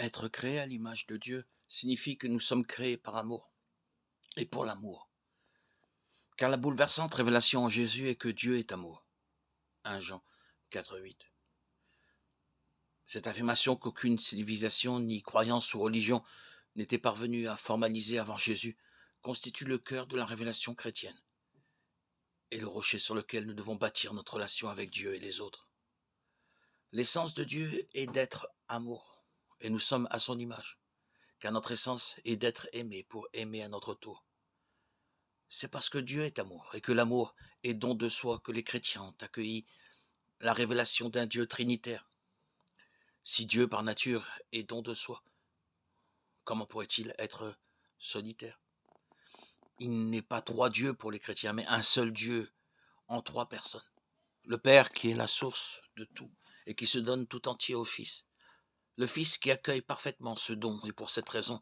Être créé à l'image de Dieu signifie que nous sommes créés par amour et pour l'amour. Car la bouleversante révélation en Jésus est que Dieu est amour. 1 Jean 4,8. Cette affirmation qu'aucune civilisation, ni croyance ou religion n'était parvenue à formaliser avant Jésus constitue le cœur de la révélation chrétienne et le rocher sur lequel nous devons bâtir notre relation avec Dieu et les autres. L'essence de Dieu est d'être amour et nous sommes à son image, car notre essence est d'être aimé pour aimer à notre tour. C'est parce que Dieu est amour et que l'amour est don de soi que les chrétiens ont accueilli la révélation d'un Dieu trinitaire. Si Dieu par nature est don de soi, comment pourrait-il être solitaire? Il n'est pas trois dieux pour les chrétiens, mais un seul Dieu en trois personnes. Le Père qui est la source de tout et qui se donne tout entier au Fils. Le Fils qui accueille parfaitement ce don et pour cette raison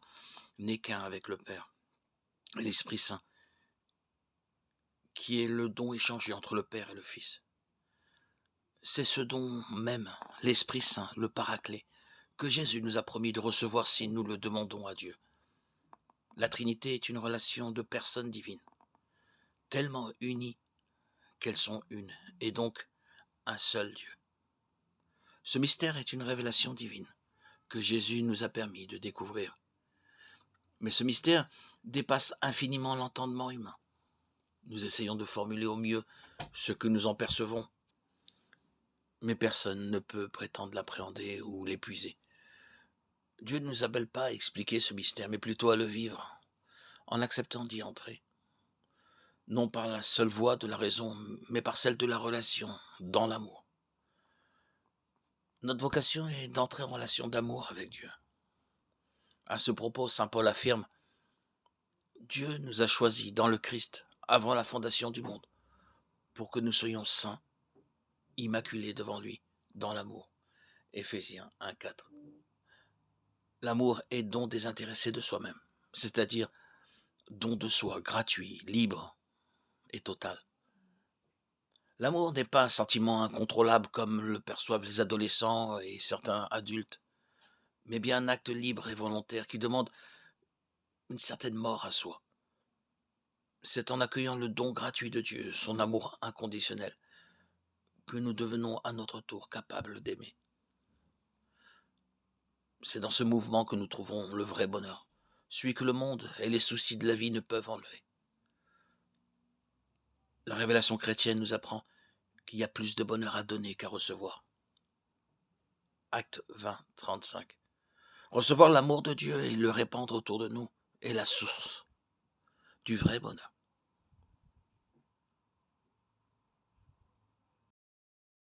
n'est qu'un avec le Père. Et l'Esprit Saint qui est le don échangé entre le Père et le Fils. C'est ce don même, l'Esprit Saint, le Paraclet, que Jésus nous a promis de recevoir si nous le demandons à Dieu. La Trinité est une relation de personnes divines, tellement unies qu'elles sont une, et donc un seul Dieu. Ce mystère est une révélation divine que Jésus nous a permis de découvrir. Mais ce mystère dépasse infiniment l'entendement humain. Nous essayons de formuler au mieux ce que nous en percevons, mais personne ne peut prétendre l'appréhender ou l'épuiser. Dieu ne nous appelle pas à expliquer ce mystère, mais plutôt à le vivre, en acceptant d'y entrer. Non par la seule voie de la raison, mais par celle de la relation, dans l'amour. Notre vocation est d'entrer en relation d'amour avec Dieu. À ce propos, saint Paul affirme « Dieu nous a choisis dans le Christ avant la fondation du monde, pour que nous soyons saints, immaculés devant lui, dans l'amour. » Éphésiens 1,4. L'amour est don désintéressé de soi-même, c'est-à-dire don de soi, gratuit, libre et total. L'amour n'est pas un sentiment incontrôlable comme le perçoivent les adolescents et certains adultes, mais bien un acte libre et volontaire qui demande une certaine mort à soi. C'est en accueillant le don gratuit de Dieu, son amour inconditionnel, que nous devenons à notre tour capables d'aimer. C'est dans ce mouvement que nous trouvons le vrai bonheur, celui que le monde et les soucis de la vie ne peuvent enlever. La révélation chrétienne nous apprend qu'il y a plus de bonheur à donner qu'à recevoir. Acte 20, 35. Recevoir l'amour de Dieu et le répandre autour de nous est la source du vrai bonheur.